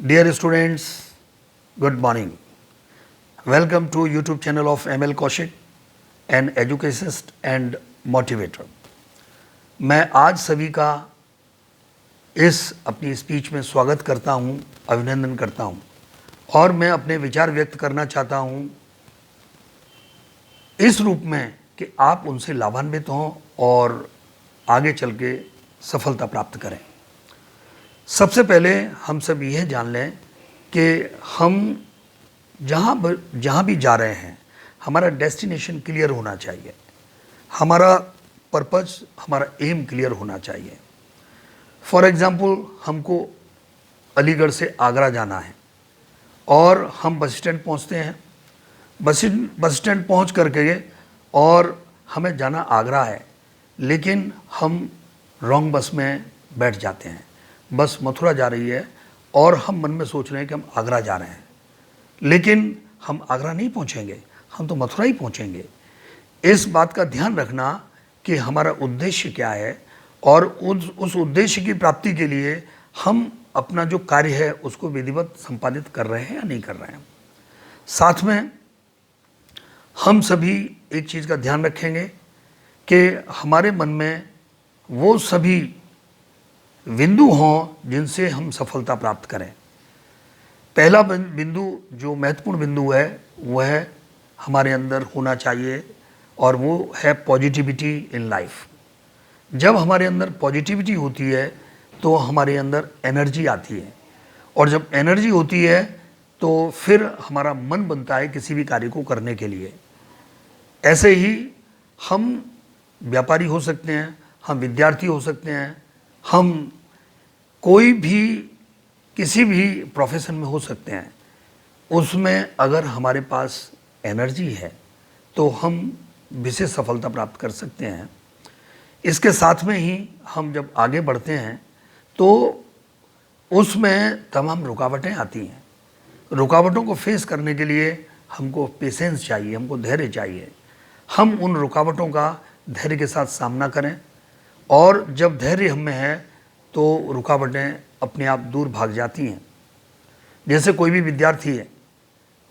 Dear students, good morning. Welcome to YouTube channel of ML Kaushik, an educationist and motivator. मैं आज सभी का इस अपनी स्पीच में स्वागत करता हूं, अभिनंदन करता हूं और मैं अपने विचार व्यक्त करना चाहता हूं इस रूप में कि आप उनसे लाभान्वित हों और आगे चल के सफलता प्राप्त करें। सबसे पहले हम सब यह जान लें कि हम जहाँ भी जा रहे हैं हमारा डेस्टिनेशन क्लियर होना चाहिए, हमारा पर्पस, हमारा एम क्लियर होना चाहिए। फॉर एग्ज़ाम्पल हमको अलीगढ़ से आगरा जाना है और हम बस स्टैंड पहुँचते हैं। बस स्टैंड पहुँच करके और हमें जाना आगरा है, लेकिन हम रॉन्ग बस में बैठ जाते हैं। बस मथुरा जा रही है और हम मन में सोच रहे हैं कि हम आगरा जा रहे हैं, लेकिन हम आगरा नहीं पहुंचेंगे, हम तो मथुरा ही पहुंचेंगे। इस बात का ध्यान रखना कि हमारा उद्देश्य क्या है और उस उद्देश्य की प्राप्ति के लिए हम अपना जो कार्य है उसको विधिवत संपादित कर रहे हैं या नहीं कर रहे हैं। साथ में हम सभी एक चीज़ का ध्यान रखेंगे कि हमारे मन में वो सभी बिंदु हों जिनसे हम सफलता प्राप्त करें। पहला बिंदु जो महत्वपूर्ण बिंदु है वह हमारे अंदर होना चाहिए और वो है पॉजिटिविटी इन लाइफ। जब हमारे अंदर पॉजिटिविटी होती है तो हमारे अंदर एनर्जी आती है और जब एनर्जी होती है तो फिर हमारा मन बनता है किसी भी कार्य को करने के लिए। ऐसे ही हम व्यापारी हो सकते हैं, हम विद्यार्थी हो सकते हैं, हम कोई भी किसी भी प्रोफेशन में हो सकते हैं। उसमें अगर हमारे पास एनर्जी है तो हम विशेष सफलता प्राप्त कर सकते हैं। इसके साथ में ही हम जब आगे बढ़ते हैं तो उसमें तमाम रुकावटें आती हैं। रुकावटों को फेस करने के लिए हमको पेशेंस चाहिए, हमको धैर्य चाहिए। हम उन रुकावटों का धैर्य के साथ सामना करें और जब धैर्य हम में है तो रुकावटें अपने आप दूर भाग जाती हैं। जैसे कोई भी विद्यार्थी है,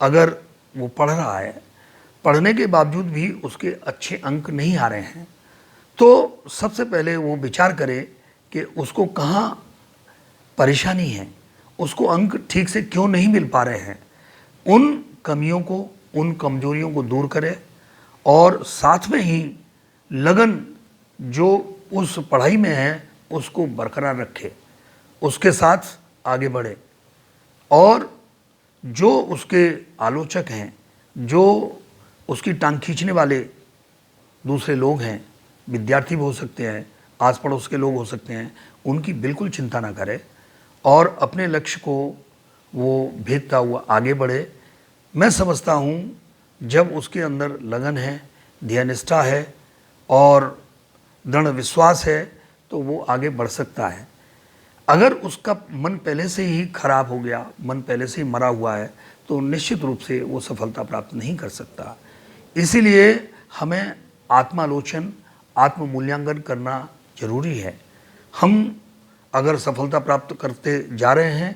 अगर वो पढ़ रहा है, पढ़ने के बावजूद भी उसके अच्छे अंक नहीं आ रहे हैं, तो सबसे पहले वो विचार करे कि उसको कहाँ परेशानी है, उसको अंक ठीक से क्यों नहीं मिल पा रहे हैं। उन कमियों को, उन कमजोरियों को दूर करे और साथ में ही लगन जो उस पढ़ाई में है उसको बरकरार रखे, उसके साथ आगे बढ़े और जो उसके आलोचक हैं, जो उसकी टांग खींचने वाले दूसरे लोग हैं, विद्यार्थी भी हो सकते हैं, आस पड़ोस के लोग हो सकते हैं, उनकी बिल्कुल चिंता ना करे और अपने लक्ष्य को वो भेदता हुआ आगे बढ़े। मैं समझता हूँ जब उसके अंदर लगन है, ध्यनिष्ठा है और दृढ़ विश्वास है तो वो आगे बढ़ सकता है। अगर उसका मन पहले से ही खराब हो गया, मन पहले से ही मरा हुआ है, तो निश्चित रूप से वो सफलता प्राप्त नहीं कर सकता। इसीलिए हमें आत्मालोचन, आत्म मूल्यांकन करना जरूरी है। हम अगर सफलता प्राप्त करते जा रहे हैं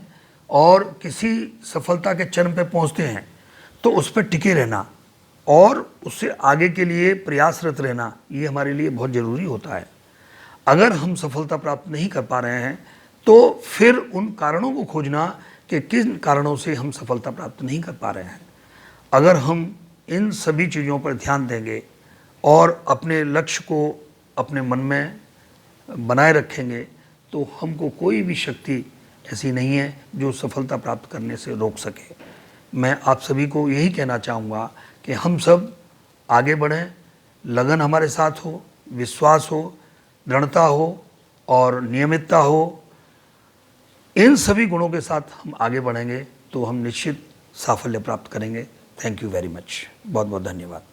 और किसी सफलता के चरम पे पहुंचते हैं तो उस पर टिके रहना और उससे आगे के लिए प्रयासरत रहना, ये हमारे लिए बहुत ज़रूरी होता है। अगर हम सफलता प्राप्त नहीं कर पा रहे हैं तो फिर उन कारणों को खोजना कि किन कारणों से हम सफलता प्राप्त नहीं कर पा रहे हैं। अगर हम इन सभी चीज़ों पर ध्यान देंगे और अपने लक्ष्य को अपने मन में बनाए रखेंगे तो हमको कोई भी शक्ति ऐसी नहीं है जो सफलता प्राप्त करने से रोक सके। मैं आप सभी को यही कहना चाहूँगा कि हम सब आगे बढ़ें, लगन हमारे साथ हो, विश्वास हो, दृढ़ता हो और नियमितता हो। इन सभी गुणों के साथ हम आगे बढ़ेंगे तो हम निश्चित साफल्य प्राप्त करेंगे। Thank you very much. बहुत बहुत धन्यवाद।